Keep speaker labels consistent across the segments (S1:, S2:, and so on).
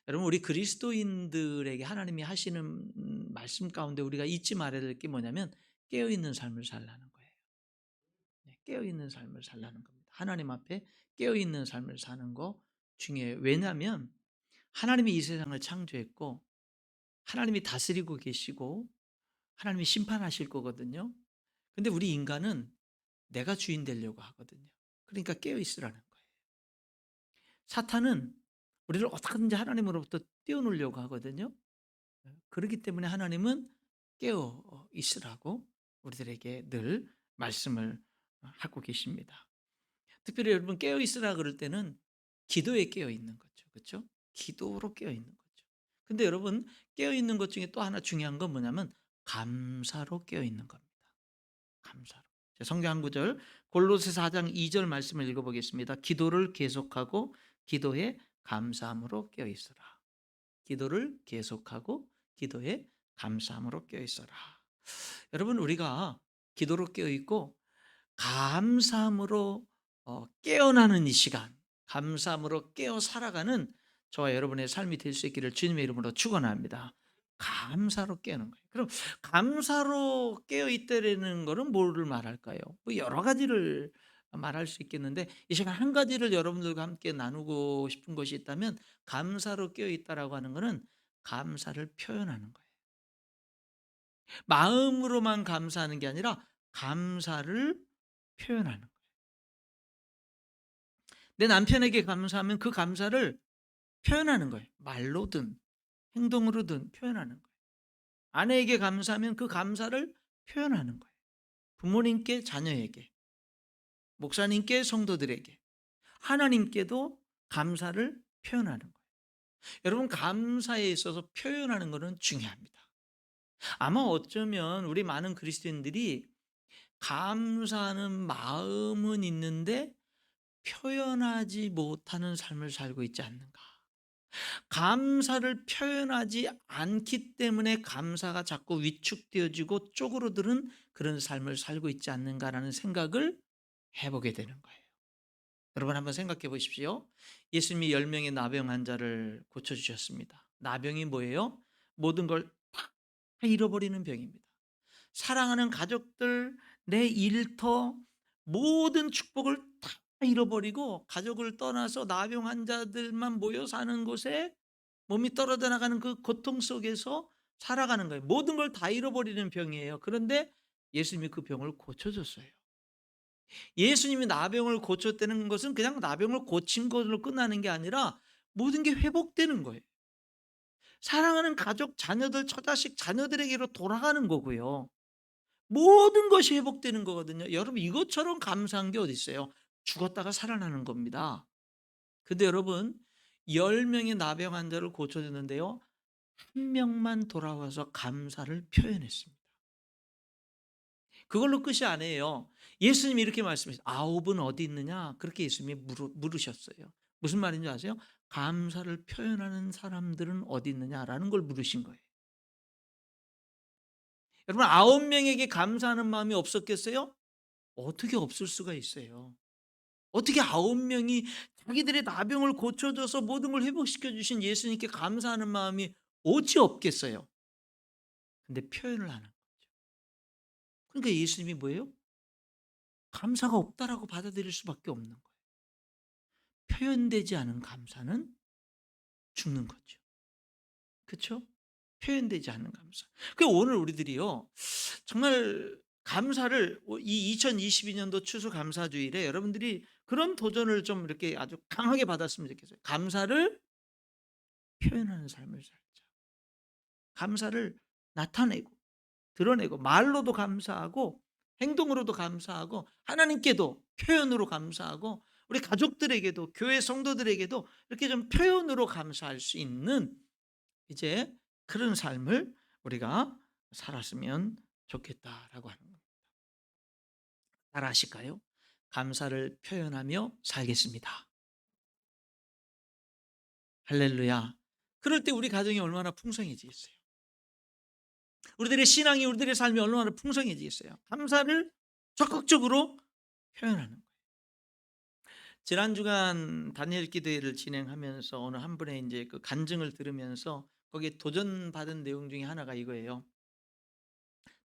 S1: 여러분, 우리 그리스도인들에게 하나님이 하시는 말씀 가운데 우리가 잊지 말아야 될 게 뭐냐면 깨어있는 삶을 살라는 거예요. 네, 깨어있는 삶을 살라는 겁니다. 하나님 앞에 깨어있는 삶을 사는 거 중요해요. 왜냐하면 하나님이 이 세상을 창조했고 하나님이 다스리고 계시고 하나님이 심판하실 거거든요. 근데 우리 인간은 내가 주인 되려고 하거든요. 그러니까 깨어 있으라는 거예요. 사탄은 우리를 어떻게든지 하나님으로부터 떼어놓으려고 하거든요. 그렇기 때문에 하나님은 깨어 있으라고 우리들에게 늘 말씀을 하고 계십니다. 특별히 여러분, 깨어 있으라 그럴 때는 기도에 깨어 있는 거죠. 그렇죠? 기도로 깨어 있는 거죠. 근데 여러분, 깨어 있는 것 중에 또 하나 중요한 건 뭐냐면 감사로 깨어 있는 겁니다. 감사로. 성경 한 구절, 골로새서 4장 2절 말씀을 읽어보겠습니다. 기도를 계속하고 기도에 감사함으로 깨어 있으라. 기도를 계속하고 기도에 감사함으로 깨어 있어라. 여러분, 우리가 기도로 깨어 있고 감사함으로 깨어나는 이 시간, 감사함으로 깨어 살아가는 저와 여러분의 삶이 될 수 있기를 주님의 이름으로 축원합니다. 감사로 깨는 거예요. 그럼 감사로 깨어 있다라는 거는 뭐를 말할까요? 뭐 여러 가지를 말할 수 있겠는데 이 시간 한 가지를 여러분들과 함께 나누고 싶은 것이 있다면 감사로 깨어 있다라고 하는 거는 감사를 표현하는 거예요. 마음으로만 감사하는 게 아니라 감사를 표현하는 거예요. 내 남편에게 감사하면 그 감사를 표현하는 거예요. 말로든 행동으로든 표현하는 거예요. 아내에게 감사하면 그 감사를 표현하는 거예요. 부모님께, 자녀에게, 목사님께, 성도들에게, 하나님께도 감사를 표현하는 거예요. 여러분, 감사에 있어서 표현하는 것은 중요합니다. 아마 어쩌면 우리 많은 그리스도인들이 감사하는 마음은 있는데 표현하지 못하는 삶을 살고 있지 않는가. 감사를 표현하지 않기 때문에 감사가 자꾸 위축되어지고 쪼그러드는 그런 삶을 살고 있지 않는가라는 생각을 해보게 되는 거예요. 여러분, 한번 생각해 보십시오. 예수님이 10명의 나병 환자를 고쳐주셨습니다. 나병이 뭐예요? 모든 걸 다 잃어버리는 병입니다. 사랑하는 가족들, 내 일터, 모든 축복을 다 잃어버리고 가족을 떠나서 나병 환자들만 모여 사는 곳에 몸이 떨어져 나가는 그 고통 속에서 살아가는 거예요. 모든 걸 다 잃어버리는 병이에요. 그런데 예수님이 그 병을 고쳐줬어요. 예수님이 나병을 고쳤다는 것은 그냥 나병을 고친 것으로 끝나는 게 아니라 모든 게 회복되는 거예요. 사랑하는 가족, 자녀들, 처자식, 자녀들에게로 돌아가는 거고요. 모든 것이 회복되는 거거든요. 여러분, 이것처럼 감사한 게 어디 있어요? 죽었다가 살아나는 겁니다. 근데 여러분, 10명의 나병 환자를 고쳐줬는데요, 한 명만 돌아와서 감사를 표현했습니다. 그걸로 끝이 아니에요. 예수님이 이렇게 말씀하셨어요. 아홉은 어디 있느냐? 그렇게 예수님이 물으셨어요. 무슨 말인지 아세요? 감사를 표현하는 사람들은 어디 있느냐라는 걸 물으신 거예요. 여러분, 9명에게 감사하는 마음이 없었겠어요? 어떻게 없을 수가 있어요. 어떻게 9명이 자기들의 나병을 고쳐줘서 모든 걸 회복시켜 주신 예수님께 감사하는 마음이 어찌 없겠어요. 근데 표현을 안 한 거죠. 그러니까 예수님이 뭐예요? 감사가 없다라고 받아들일 수밖에 없는 거예요. 표현되지 않은 감사는 죽는 거죠. 그렇죠? 표현되지 않는 감사. 그 오늘 우리들이요, 정말 감사를 이 2022년도 추수감사주일에 여러분들이 그런 도전을 좀 이렇게 아주 강하게 받았으면 좋겠어요. 감사를 표현하는 삶을 살자. 감사를 나타내고 드러내고 말로도 감사하고 행동으로도 감사하고 하나님께도 표현으로 감사하고 우리 가족들에게도 교회 성도들에게도 이렇게 좀 표현으로 감사할 수 있는 이제 그런 삶을 우리가 살았으면 좋겠다라고 하는 겁니다. 따라 하실까요? 감사를 표현하며 살겠습니다. 할렐루야. 그럴 때 우리 가정이 얼마나 풍성해지겠어요. 우리들의 신앙이, 우리들의 삶이 얼마나 풍성해지겠어요. 감사를 적극적으로 표현하는 거예요. 지난 주간 다니엘 기도회를 진행하면서 어느 한 분의 이제 그 간증을 들으면서 거기에 도전받은 내용 중에 하나가 이거예요.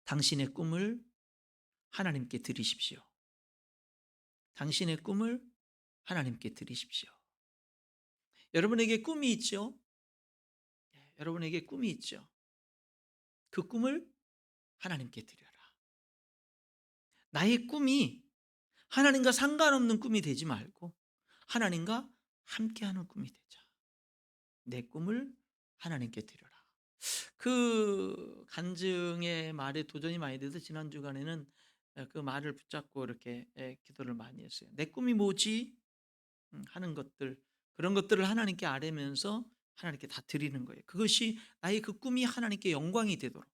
S1: 당신의 꿈을 하나님께 드리십시오. 당신의 꿈을 하나님께 드리십시오. 여러분에게 꿈이 있죠? 여러분에게 꿈이 있죠? 그 꿈을 하나님께 드려라. 나의 꿈이 하나님과 상관없는 꿈이 되지 말고 하나님과 함께하는 꿈이 되자. 내 꿈을 하나님께 드려라. 그 간증의 말에 도전이 많이 돼서 지난 주간에는 그 말을 붙잡고 이렇게 기도를 많이 했어요. 내 꿈이 뭐지? 하는 것들, 그런 것들을 하나님께 아뢰면서 하나님께 다 드리는 거예요. 그것이 나의 그 꿈이 하나님께 영광이 되도록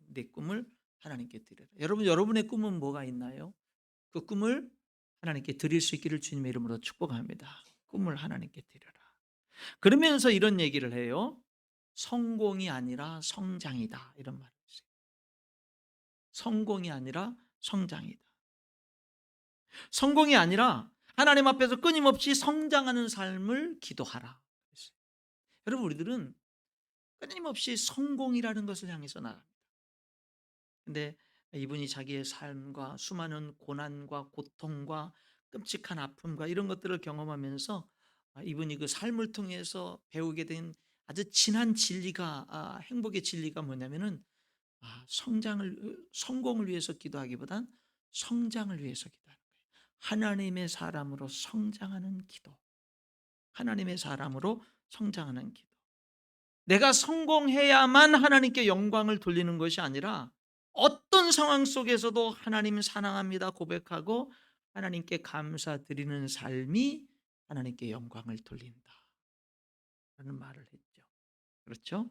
S1: 내 꿈을 하나님께 드려라. 여러분, 여러분의 꿈은 뭐가 있나요? 그 꿈을 하나님께 드릴 수 있기를 주님의 이름으로 축복합니다. 꿈을 하나님께 드려라. 그러면서 이런 얘기를 해요. 성공이 아니라 성장이다. 이런 말을 했어요. 성공이 아니라 성장이다. 성공이 아니라 하나님 앞에서 끊임없이 성장하는 삶을 기도하라. 그랬어요. 여러분, 우리들은 끊임없이 성공이라는 것을 향해서 나갑니다. 근데 이분이 자기의 삶과 수많은 고난과 고통과 끔찍한 아픔과 이런 것들을 경험하면서 이분이 그 삶을 통해서 배우게 된 아주 진한 진리가 행복의 진리가 뭐냐면은 성공을 위해서 기도하기보단 성장을 위해서 기도하는 거예요. 하나님의 사람으로 성장하는 기도. 하나님의 사람으로 성장하는 기도. 내가 성공해야만 하나님께 영광을 돌리는 것이 아니라 어떤 상황 속에서도 하나님 사랑합니다 고백하고 하나님께 감사드리는 삶이 하나님께 영광을 돌린다 라는 말을 했죠. 그렇죠?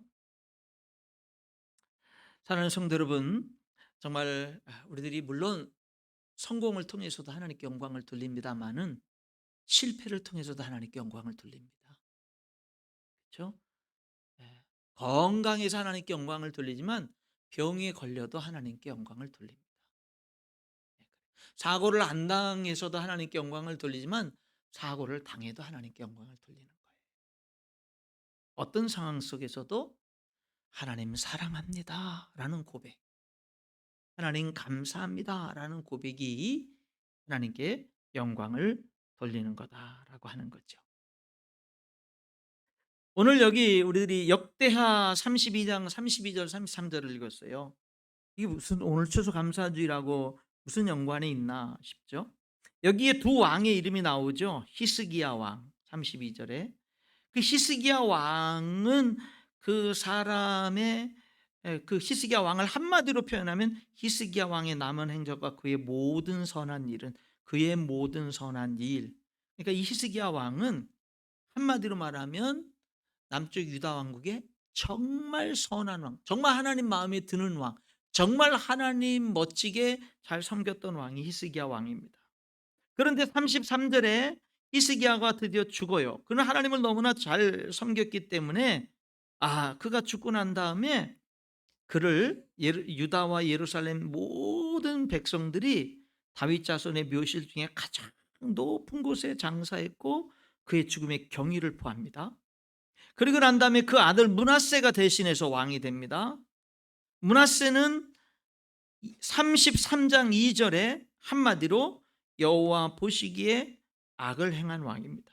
S1: 사랑하는 성도 여러분, 정말 우리들이 물론 성공을 통해서도 하나님께 영광을 돌립니다마는 실패를 통해서도 하나님께 영광을 돌립니다. 그렇죠? 예. 건강해서 하나님께 영광을 돌리지만 병에 걸려도 하나님께 영광을 돌립니다. 예, 사고를 안 당해서도 하나님께 영광을 돌리지만 사고를 당해도 하나님께 영광을 돌리는 거예요. 어떤 상황 속에서도 하나님 사랑합니다라는 고백, 하나님 감사합니다라는 고백이 하나님께 영광을 돌리는 거다라고 하는 거죠. 오늘 여기 우리들이 역대하 32장 32절 33절을 읽었어요. 이게 무슨 오늘 추수감사주의라고 무슨 연관이 있나 싶죠. 여기에 두 왕의 이름이 나오죠. 히스기야 왕 32절에. 그 히스기야 왕은 그 사람의 그 히스기야 왕을 한마디로 표현하면 히스기야 왕의 남은 행적과 그의 모든 선한 일은 그의 모든 선한 일. 그러니까 이 히스기야 왕은 한마디로 말하면 남쪽 유다 왕국의 정말 선한 왕, 정말 하나님 마음에 드는 왕, 정말 하나님 멋지게 잘 섬겼던 왕이 히스기야 왕입니다. 그런데 33절에 히스기야가 드디어 죽어요. 그는 하나님을 너무나 잘 섬겼기 때문에 그가 죽고 난 다음에 그를 유다와 예루살렘 모든 백성들이 다윗 자손의 묘실 중에 가장 높은 곳에 장사했고 그의 죽음에 경의를 표합니다. 그리고 난 다음에 그 아들 므낫세가 대신해서 왕이 됩니다. 므낫세는 33장 2절에 한마디로 여호와 보시기에 악을 행한 왕입니다.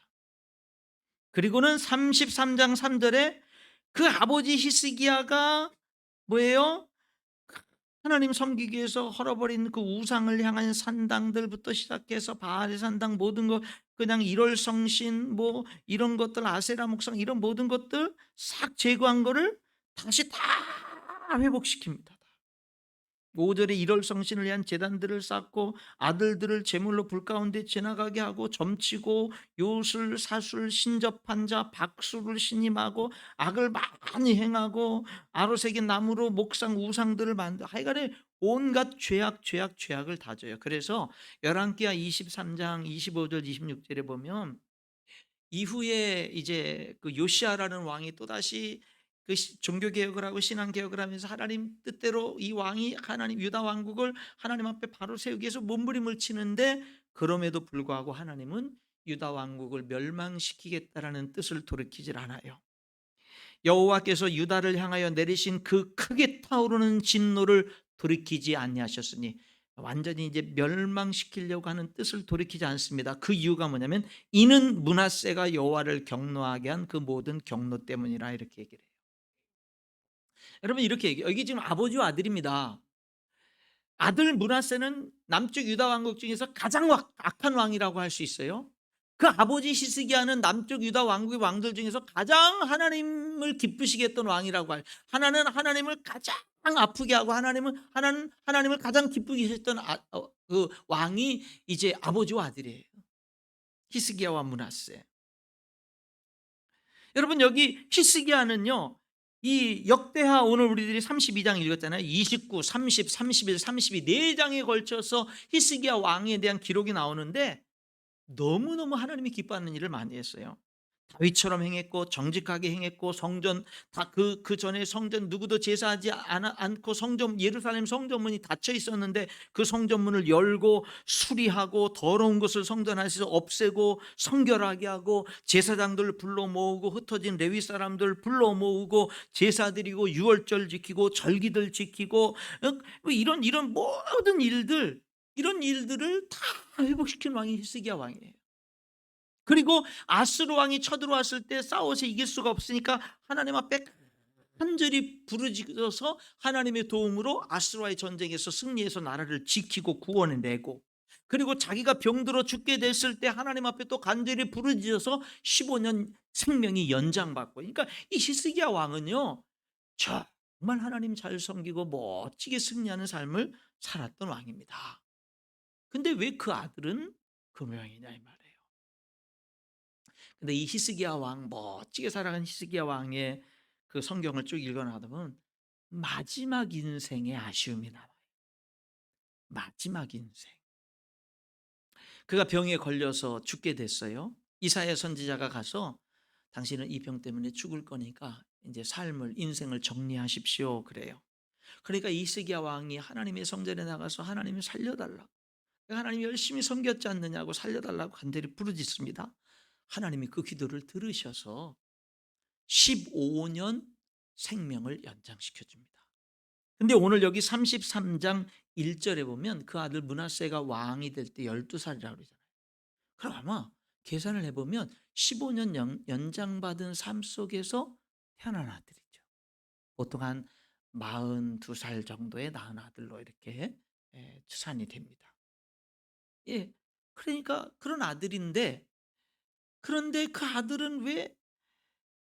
S1: 그리고는 33장 3절에 그 아버지 히스기야가 뭐예요? 하나님 섬기기 위해서 헐어버린 그 우상을 향한 산당들부터 시작해서 바알의 산당 모든 것, 그냥 일월성신 뭐 이런 것들, 아세라 목상 이런 모든 것들 싹 제거한 거를 다시 다 회복시킵니다. 5절에 일월성신을 위한 제단들을 쌓고 아들들을 제물로 불 가운데 지나가게 하고 점치고 요술 사술 신접한 자 박수를 신임하고 악을 많이 행하고 아로새긴 나무로 목상 우상들을 만들 하여간에 온갖 죄악을 다져요. 그래서 열왕기하 23장 25절 26절에 보면 이후에 이제 그 요시아라는 왕이 또다시 그 종교 개혁을 하고 신앙 개혁을 하면서 하나님 뜻대로 이 왕이 하나님 유다 왕국을 하나님 앞에 바로 세우기 위해서 몸부림을 치는데 그럼에도 불구하고 하나님은 유다 왕국을 멸망시키겠다라는 뜻을 돌이키질 않아요. 여호와께서 유다를 향하여 내리신 그 크게 타오르는 진노를 돌이키지 아니하셨으니 완전히 이제 멸망시키려고 하는 뜻을 돌이키지 않습니다. 그 이유가 뭐냐면 이는 므낫세가 여호와를 경노하게 한 그 모든 경노 때문이라 이렇게 얘기를 해요. 여러분 이렇게 얘기해요. 여기 지금 아버지와 아들입니다. 아들 므낫세는 남쪽 유다 왕국 중에서 가장 악한 왕이라고 할 수 있어요. 그 아버지 히스기야는 남쪽 유다 왕국의 왕들 중에서 가장 하나님을 기쁘시게 했던 왕이라고 할. 하나는 하나님을 가장 아프게 하고 하나님을 가장 기쁘게 했던 그 왕이 이제 아버지와 아들이에요. 히스기야와 므낫세. 여러분 여기 히스기야는요. 이 역대하 오늘 우리들이 32장 읽었잖아요. 29, 30, 31, 32 네 장에 걸쳐서 히스기야 왕에 대한 기록이 나오는데 너무너무 하나님이 기뻐하는 일을 많이 했어요. 다윗처럼 행했고 정직하게 행했고 성전 다 그 전에 성전 누구도 제사하지 않고 성전 예루살렘 성전문이 닫혀 있었는데 그 성전문을 열고 수리하고 더러운 것을 성전 안에서 없애고 성결하게 하고 제사장들 불러 모으고 흩어진 레위 사람들 불러 모으고 제사 드리고 유월절 지키고 절기들 지키고 뭐 이런 모든 일들 이런 일들을 다 회복시킨 왕이 히스기야 왕이에요. 그리고 아스루 왕이 쳐들어왔을 때 싸워서 이길 수가 없으니까 하나님 앞에 간절히 부르짖어서 하나님의 도움으로 아스루와의 전쟁에서 승리해서 나라를 지키고 구원해내고 그리고 자기가 병들어 죽게 됐을 때 하나님 앞에 또 간절히 부르짖어서 15년 생명이 연장받고 그러니까 이 히스기야 왕은요 정말 하나님 잘 섬기고 멋지게 승리하는 삶을 살았던 왕입니다. 근데 왜 그 아들은 그 모양이냐 이 말이에요. 근데 이 히스기야 왕 멋지게 살아간 히스기야 왕의 그 성경을 쭉 읽어나가다 보면 마지막 인생의 아쉬움이 나와요. 마지막 인생. 그가 병에 걸려서 죽게 됐어요. 이사야 선지자가 가서 당신은 이 병 때문에 죽을 거니까 이제 삶을 인생을 정리하십시오 그래요. 그러니까 히스기야 왕이 하나님의 성전에 나가서 하나님을 살려달라고 하나님이 열심히 섬겼지 않느냐고 살려달라고 간절히 부르짖습니다. 하나님이 그 기도를 들으셔서 15년 생명을 연장시켜 줍니다. 근데 오늘 여기 33장 1절에 보면 그 아들 므낫세가 왕이 될 때 12살이라고 그러잖아요. 그럼 아마 계산을 해보면 15년 연장받은 삶 속에서 태어난 아들이죠. 보통 한 42살 정도에 낳은 아들로 이렇게 추산이 됩니다. 예, 그러니까 그런 아들인데 그런데 그 아들은 왜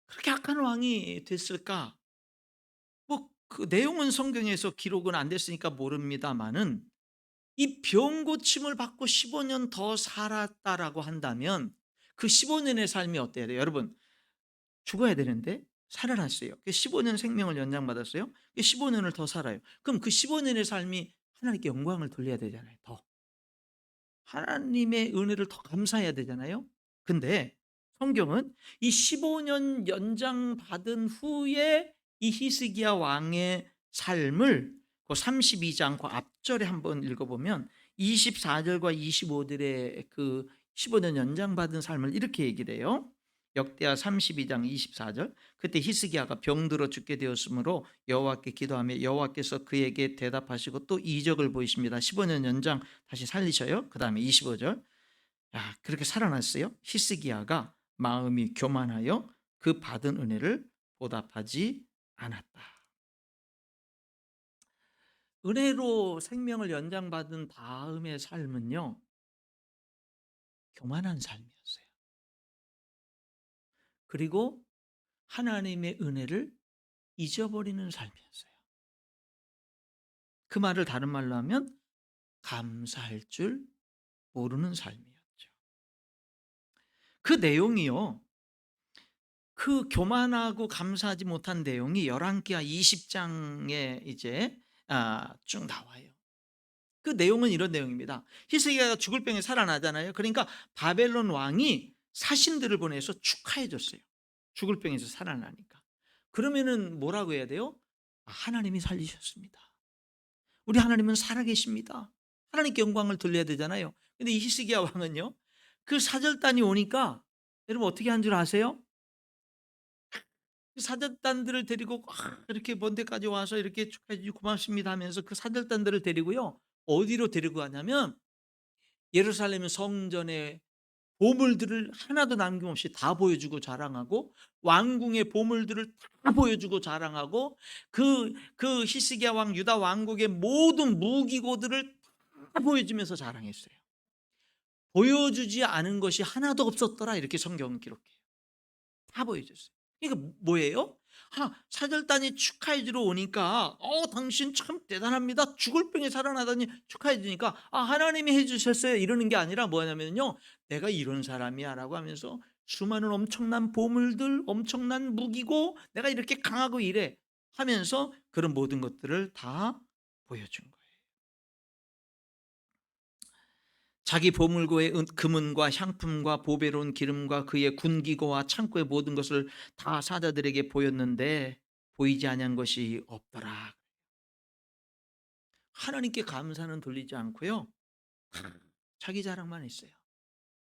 S1: 그렇게 악한 왕이 됐을까? 뭐 그 내용은 성경에서 기록은 안 됐으니까 모릅니다마는 이 병 고침을 받고 15년 더 살았다라고 한다면 그 15년의 삶이 어때야 돼요? 여러분 죽어야 되는데 살아났어요. 15년 생명을 연장받았어요. 15년을 더 살아요. 그럼 그 15년의 삶이 하나님께 영광을 돌려야 되잖아요. 더. 하나님의 은혜를 더 감사해야 되잖아요. 근데 성경은 이 15년 연장받은 후에 이 히스기야 왕의 삶을 그 32장 그 앞절에 한번 읽어보면 24절과 25절의 그 15년 연장받은 삶을 이렇게 얘기를 해요. 역대하 32장 24절 그때 히스기야가 병들어 죽게 되었으므로 여호와께 기도하며 여호와께서 그에게 대답하시고 또 이적을 보이십니다. 15년 연장 다시 살리셔요. 그 다음에 25절 그렇게 살아났어요. 히스기야가 마음이 교만하여 그 받은 은혜를 보답하지 않았다. 은혜로 생명을 연장받은 다음의 삶은요 교만한 삶이었어요. 그리고 하나님의 은혜를 잊어버리는 삶이었어요. 그 말을 다른 말로 하면 감사할 줄 모르는 삶이었죠. 그 내용이요. 그 교만하고 감사하지 못한 내용이 열왕기하 20장에 이제 쭉 나와요. 그 내용은 이런 내용입니다. 히스기야가 죽을 병에 살아나잖아요. 그러니까 바벨론 왕이 사신들을 보내서 축하해 줬어요. 죽을 병에서 살아나니까. 그러면은 뭐라고 해야 돼요? 하나님이 살리셨습니다. 우리 하나님은 살아계십니다. 하나님께 영광을 돌려야 되잖아요. 근데 이 히스기야 왕은요. 그 사절단이 오니까 여러분 어떻게 한 줄 아세요? 그 사절단들을 데리고 이렇게 먼 데까지 와서 이렇게 축하해 주시고 고맙습니다 하면서 그 사절단들을 데리고요. 어디로 데리고 가냐면 예루살렘 성전의 보물들을 하나도 남김없이 다 보여주고 자랑하고 왕궁의 보물들을 다 보여주고 자랑하고 그 히스기야 왕 유다 왕국의 모든 무기고들을 다 보여주면서 자랑했어요. 보여주지 않은 것이 하나도 없었더라 이렇게 성경은 기록해요. 다 보여줬어요. 그러니까 뭐예요? 사절단이 축하해 주러 오니까 당신 참 대단합니다. 죽을 병에 살아나다니 축하해 주니까 하나님이 해 주셨어요. 이러는 게 아니라 뭐냐면요. 내가 이런 사람이야라고 하면서 수많은 엄청난 보물들, 엄청난 무기고 내가 이렇게 강하고 이래 하면서 그런 모든 것들을 다 보여준 거예요. 자기 보물고의 금은과 향품과 보배로운 기름과 그의 군기고와 창고의 모든 것을 다 사자들에게 보였는데 보이지 아니한 것이 없더라. 하나님께 감사는 돌리지 않고요. 자기 자랑만 했어요.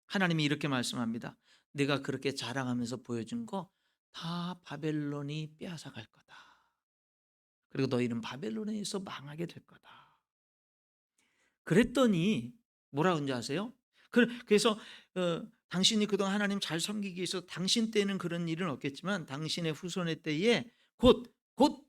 S1: 하나님이 이렇게 말씀합니다. 내가 그렇게 자랑하면서 보여준 거 다 바벨론이 빼앗아 갈 거다. 그리고 너희는 바벨론에서 망하게 될 거다. 그랬더니 뭐라 그런지 아세요? 그래서 당신이 그동안 하나님 잘 섬기기 위해서 당신 때는 그런 일은 없겠지만 당신의 후손의 때에 곧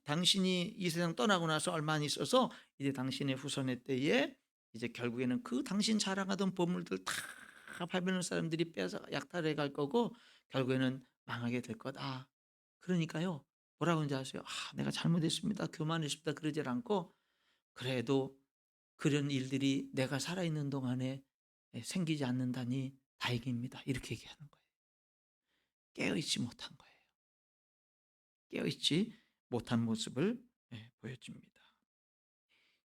S1: 당신이 이 세상 떠나고 나서 얼마 안 있어서 이제 당신의 후손의 때에 이제 결국에는 그 당신 자랑하던 보물들 다 바벨론 사람들이 빼앗아 약탈해 갈 거고 결국에는 망하게 될 거다. 그러니까요. 뭐라고 하는지 아세요? 내가 잘못했습니다. 교만했습니다. 그러질 않고 그래도 그런 일들이 내가 살아있는 동안에 생기지 않는다니 다행입니다. 이렇게 얘기하는 거예요. 깨어있지 못한 거예요. 깨어있지 못한 모습을 보여줍니다.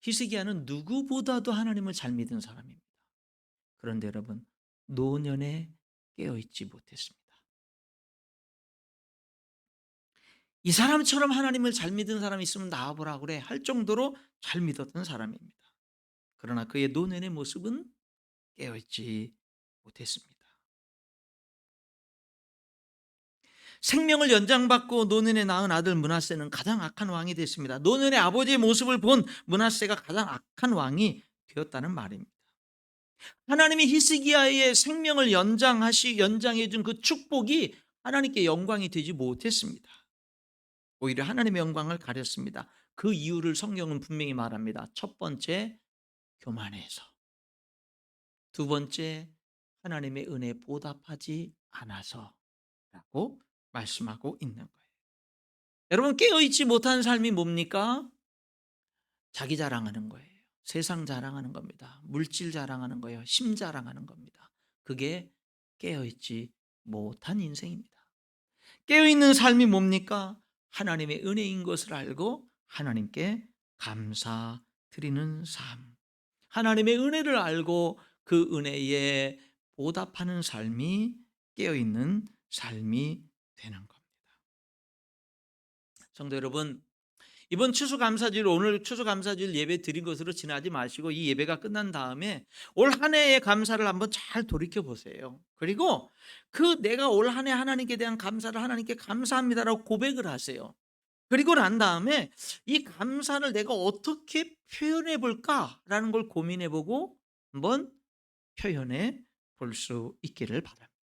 S1: 히스기야는 누구보다도 하나님을 잘 믿은 사람입니다. 그런데 여러분 노년에 깨어있지 못했습니다. 이 사람처럼 하나님을 잘 믿은 사람이 있으면 나와보라 그래 할 정도로 잘 믿었던 사람입니다. 그러나 그의 노년의 모습은 깨어있지 못했습니다. 생명을 연장받고 노년에 낳은 아들 므낫세는 가장 악한 왕이 됐습니다. 노년의 아버지의 모습을 본 므낫세가 가장 악한 왕이 되었다는 말입니다. 하나님이 히스기야의 생명을 연장해 준 그 축복이 하나님께 영광이 되지 못했습니다. 오히려 하나님의 영광을 가렸습니다. 그 이유를 성경은 분명히 말합니다. 첫 번째, 교만해서. 두 번째, 하나님의 은혜에 보답하지 않아서라고 말씀하고 있는 거예요. 여러분 깨어있지 못한 삶이 뭡니까? 자기 자랑하는 거예요. 세상 자랑하는 겁니다. 물질 자랑하는 거예요. 힘 자랑하는 겁니다. 그게 깨어있지 못한 인생입니다. 깨어있는 삶이 뭡니까? 하나님의 은혜인 것을 알고 하나님께 감사드리는 삶. 하나님의 은혜를 알고 그 은혜에 보답하는 삶이 깨어있는 삶이 되는 겁니다. 성도 여러분, 이번 추수감사주일 오늘 추수감사주일 예배 드린 것으로 지나지 마시고 이 예배가 끝난 다음에 올 한 해의 감사를 한번 잘 돌이켜 보세요. 그리고 그 내가 올 한 해 하나님께 대한 감사를 하나님께 감사합니다라고 고백을 하세요. 그리고 난 다음에 이 감사를 내가 어떻게 표현해 볼까라는 걸 고민해 보고 한번 표현해 볼 수 있기를 바랍니다.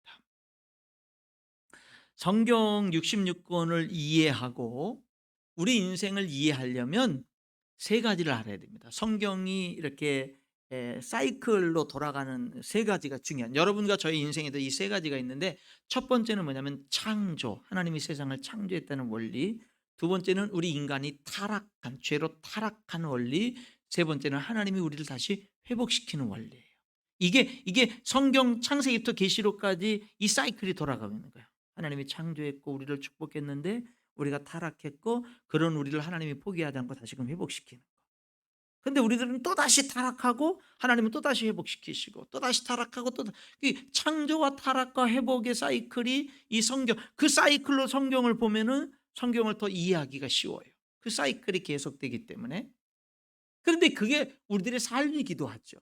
S1: 성경 66권을 이해하고 우리 인생을 이해하려면 세 가지를 알아야 됩니다. 성경이 이렇게 사이클로 돌아가는 세 가지가 중요한 여러분과 저의 인생에도 이 세 가지가 있는데 첫 번째는 뭐냐면 창조, 하나님이 세상을 창조했다는 원리. 두 번째는 우리 인간이 타락한 죄로 타락한 원리. 세 번째는 하나님이 우리를 다시 회복시키는 원리예요. 이게 성경 창세기부터 계시록까지 이 사이클이 돌아가고 있는 거예요. 하나님이 창조했고 우리를 축복했는데 우리가 타락했고 그런 우리를 하나님이 포기하지 않고 다시금 회복시키는 거. 근데 우리들은 또다시 타락하고 하나님은 또다시 회복시키시고 또다시 타락하고 이 창조와 타락과 회복의 사이클이 이 성경 그 사이클로 성경을 보면은 성경을 더 이해하기가 쉬워요. 그 사이클이 계속되기 때문에. 그런데 그게 우리들의 삶이기도 하죠.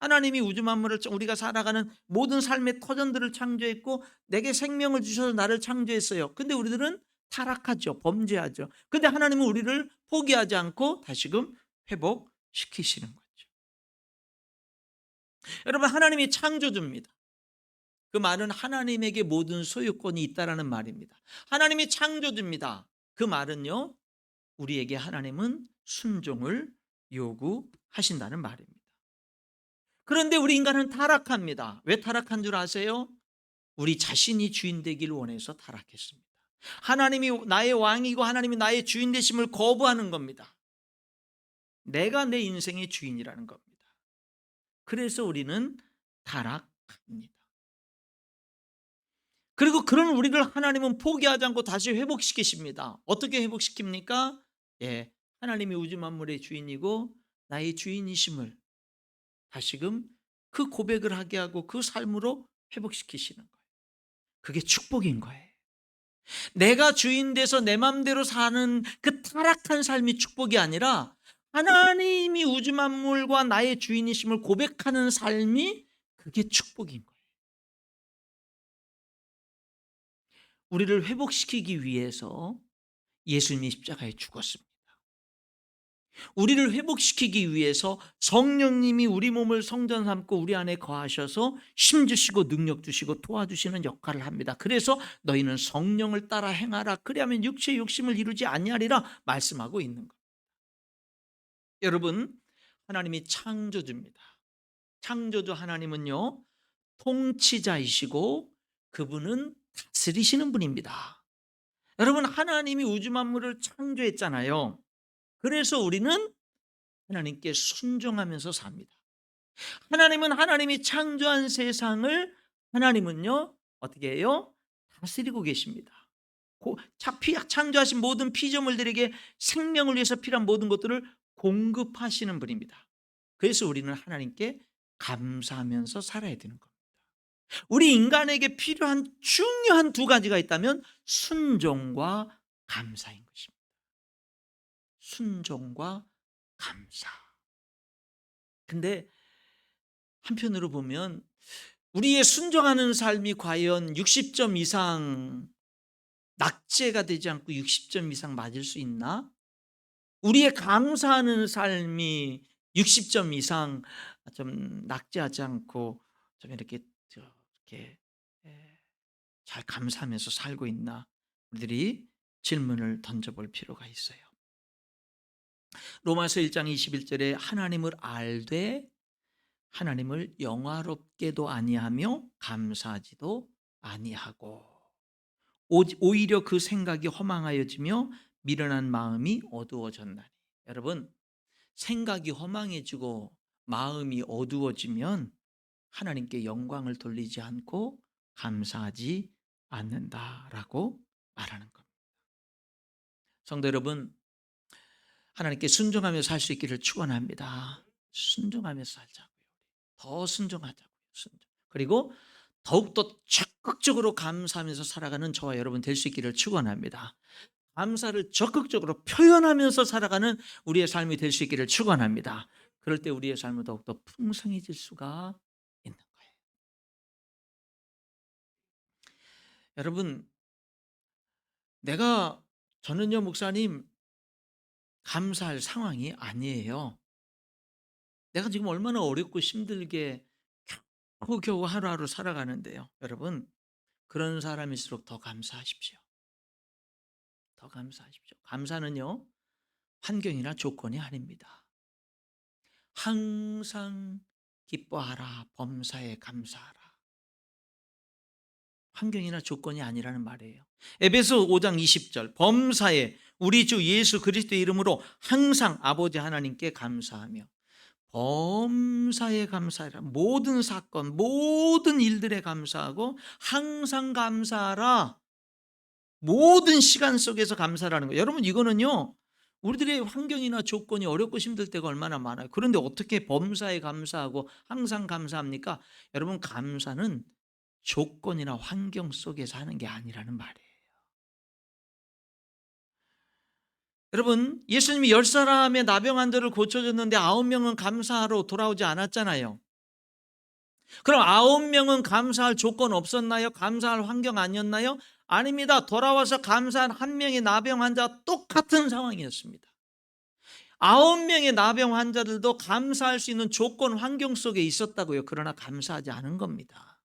S1: 하나님이 우주 만물을 우리가 살아가는 모든 삶의 터전들을 창조했고 내게 생명을 주셔서 나를 창조했어요. 근데 우리들은 타락하죠. 범죄하죠. 근데 하나님은 우리를 포기하지 않고 다시금 회복시키시는 거죠. 여러분, 하나님이 창조주입니다. 그 말은 하나님에게 모든 소유권이 있다라는 말입니다. 하나님이 창조주입니다. 그 말은요, 우리에게 하나님은 순종을 요구하신다는 말입니다. 그런데 우리 인간은 타락합니다. 왜 타락한 줄 아세요? 우리 자신이 주인 되기를 원해서 타락했습니다. 하나님이 나의 왕이고 하나님이 나의 주인 되심을 거부하는 겁니다. 내가 내 인생의 주인이라는 겁니다. 그래서 우리는 타락합니다. 그리고 그런 우리를 하나님은 포기하지 않고 다시 회복시키십니다. 어떻게 회복시킵니까? 예, 하나님이 우주 만물의 주인이고 나의 주인이심을 다시금 그 고백을 하게 하고 그 삶으로 회복시키시는 거예요. 그게 축복인 거예요. 내가 주인 돼서 내 맘대로 사는 그 타락한 삶이 축복이 아니라 하나님이 우주 만물과 나의 주인이심을 고백하는 삶이 그게 축복인 거예요. 우리를 회복시키기 위해서 예수님이 십자가에 죽었습니다. 우리를 회복시키기 위해서 성령님이 우리 몸을 성전 삼고 우리 안에 거하셔서 힘 주시고 능력 주시고 도와주시는 역할을 합니다. 그래서 너희는 성령을 따라 행하라. 그리하면 육체의 욕심을 이루지 아니하리라 말씀하고 있는 겁니다. 여러분, 하나님이 창조주입니다. 창조주 하나님은요, 통치자이시고 그분은 다스리시는 분입니다. 여러분, 하나님이 우주 만물을 창조했잖아요. 그래서 우리는 하나님께 순종하면서 삽니다. 하나님은 하나님이 창조한 세상을 하나님은요 어떻게 해요? 다스리고 계십니다. 창조하신 모든 피조물들에게 생명을 위해서 필요한 모든 것들을 공급하시는 분입니다. 그래서 우리는 하나님께 감사하면서 살아야 되는 겁니다. 우리 인간에게 필요한 중요한 두 가지가 있다면 순종과 감사인 것입니다. 순종과 감사. 근데 한편으로 보면 우리의 순종하는 삶이 과연 60점 이상 낙제가 되지 않고 60점 이상 맞을 수 있나? 우리의 감사하는 삶이 60점 이상 좀 낙제하지 않고 좀 이렇게 잘 감사하면서 살고 있나? 우리들이 질문을 던져볼 필요가 있어요. 로마서 1장 21절에 하나님을 알되 하나님을 영화롭게도 아니하며 감사하지도 아니하고 오히려 그 생각이 허망하여지며 미련한 마음이 어두워졌나니. 여러분, 생각이 허망해지고 마음이 어두워지면 하나님께 영광을 돌리지 않고 감사하지 않는다라고 말하는 겁니다. 성도 여러분, 하나님께 순종하며 살 수 있기를 축원합니다. 순종하며 살자고요. 더 순종하자고요. 그리고 더욱더 적극적으로 감사하면서 살아가는 저와 여러분 될 수 있기를 축원합니다. 감사를 적극적으로 표현하면서 살아가는 우리의 삶이 될 수 있기를 축원합니다. 그럴 때 우리의 삶은 더욱더 풍성해질 수가 있는 거예요. 여러분, 저는요 목사님 감사할 상황이 아니에요. 내가 지금 얼마나 어렵고 힘들게 겨우겨우 하루하루 살아가는데요. 여러분, 그런 사람일수록 더 감사하십시오. 더 감사하십시오. 감사는요 환경이나 조건이 아닙니다. 항상 기뻐하라, 범사에 감사하라. 환경이나 조건이 아니라는 말이에요. 에베소 5장 20절 범사에 우리 주 예수 그리스도의 이름으로 항상 아버지 하나님께 감사하며. 범사에 감사하라. 모든 사건, 모든 일들에 감사하고 항상 감사하라. 모든 시간 속에서 감사라는 거예요. 여러분, 이거는요 우리들의 환경이나 조건이 어렵고 힘들 때가 얼마나 많아요. 그런데 어떻게 범사에 감사하고 항상 감사합니까? 여러분, 감사는 조건이나 환경 속에서 하는 게 아니라는 말이에요. 여러분, 예수님이 10사람의 나병 환자를 고쳐줬는데 9명은 감사하러 돌아오지 않았잖아요. 그럼 9명은 감사할 조건 없었나요? 감사할 환경 아니었나요? 아닙니다. 돌아와서 감사한 한 명의 나병 환자와 똑같은 상황이었습니다. 9명의 나병 환자들도 감사할 수 있는 조건 환경 속에 있었다고요. 그러나 감사하지 않은 겁니다.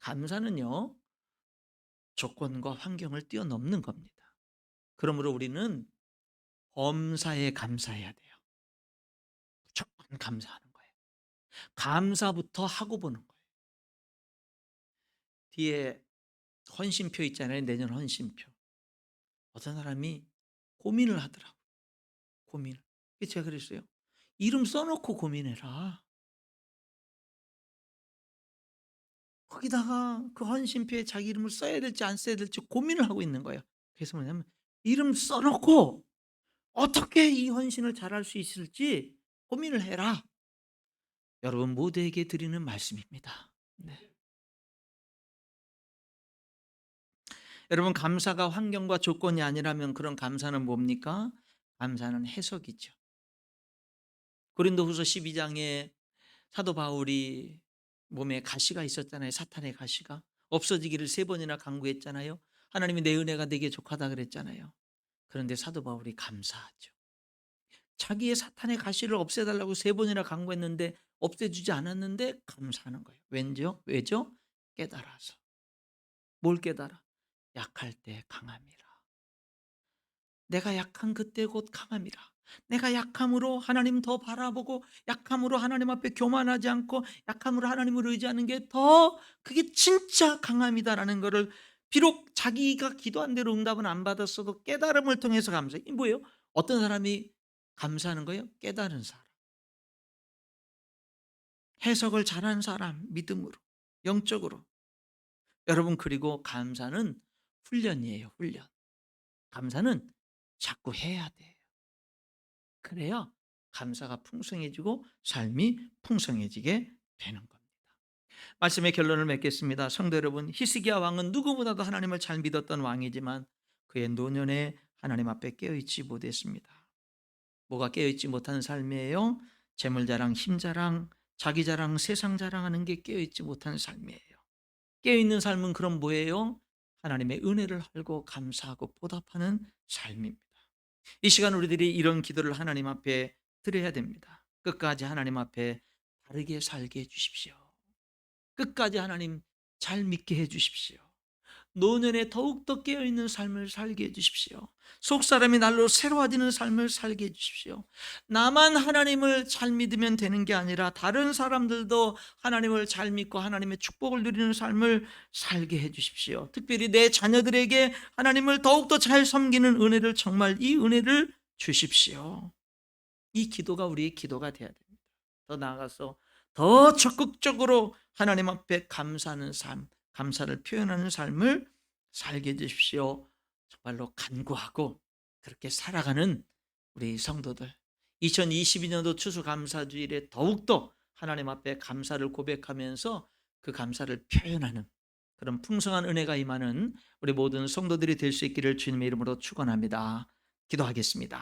S1: 감사는요, 조건과 환경을 뛰어넘는 겁니다. 그러므로 우리는 범사에 감사해야 돼요. 무조건 감사하는 거예요. 감사부터 하고 보는 거예요. 뒤에 헌신표 있잖아요. 내년 헌신표. 어떤 사람이 고민을 하더라고요. 고민을. 그래서 제가 그랬어요. 이름 써놓고 고민해라. 거기다가 그 헌신표에 자기 이름을 써야 될지 안 써야 될지 고민을 하고 있는 거예요. 그래서 뭐냐면 이름 써놓고 어떻게 이 헌신을 잘할 수 있을지 고민을 해라. 여러분 모두에게 드리는 말씀입니다. 네. 여러분 감사가 환경과 조건이 아니라면 그런 감사는 뭡니까? 감사는 해석이죠. 고린도후서 12장에 사도 바울이 몸에 가시가 있었잖아요. 사탄의 가시가 없어지기를 3번이나 간구했잖아요. 하나님이 내 은혜가 내게 족하다 그랬잖아요. 그런데 사도 바울이 감사하죠. 자기의 사탄의 가시를 없애달라고 3번이나 간구했는데 없애주지 않았는데 감사하는 거예요. 왠죠? 왜죠? 깨달아서. 뭘 깨달아? 약할 때 강함이라. 내가 약한 그때 곧 강함이라. 내가 약함으로 하나님 더 바라보고 약함으로 하나님 앞에 교만하지 않고 약함으로 하나님을 의지하는 게 더 그게 진짜 강함이다라는 거를 비록 자기가 기도한 대로 응답은 안 받았어도 깨달음을 통해서 감사해. 이 뭐예요? 어떤 사람이 감사하는 거예요? 깨달은 사람. 해석을 잘하는 사람, 믿음으로, 영적으로. 여러분 그리고 감사는 훈련이에요. 훈련. 감사는 자꾸 해야 돼요. 그래야 감사가 풍성해지고 삶이 풍성해지게 되는 겁니다. 말씀의 결론을 맺겠습니다. 성도 여러분, 히스기야 왕은 누구보다도 하나님을 잘 믿었던 왕이지만 그의 노년에 하나님 앞에 깨어있지 못했습니다. 뭐가 깨어있지 못한 삶이에요? 재물자랑, 힘자랑, 자기자랑, 세상 자랑하는 게 깨어있지 못한 삶이에요. 깨어있는 삶은 그럼 뭐예요? 하나님의 은혜를 알고 감사하고 보답하는 삶입니다. 이 시간 우리들이 이런 기도를 하나님 앞에 드려야 됩니다. 끝까지 하나님 앞에 바르게 살게 해 주십시오. 끝까지 하나님 잘 믿게 해 주십시오. 노년에 더욱더 깨어있는 삶을 살게 해 주십시오. 속사람이 날로 새로워지는 삶을 살게 해 주십시오. 나만 하나님을 잘 믿으면 되는 게 아니라 다른 사람들도 하나님을 잘 믿고 하나님의 축복을 누리는 삶을 살게 해 주십시오. 특별히 내 자녀들에게 하나님을 더욱더 잘 섬기는 은혜를 정말 이 은혜를 주십시오. 이 기도가 우리의 기도가 되어야 됩니다. 더 나아가서 더 적극적으로 하나님 앞에 감사하는 삶, 감사를 표현하는 삶을 살게 해주십시오. 정말로 간구하고 그렇게 살아가는 우리 성도들, 2022년도 추수감사주일에 더욱더 하나님 앞에 감사를 고백하면서 그 감사를 표현하는 그런 풍성한 은혜가 임하는 우리 모든 성도들이 될 수 있기를 주님의 이름으로 축원합니다. 기도하겠습니다.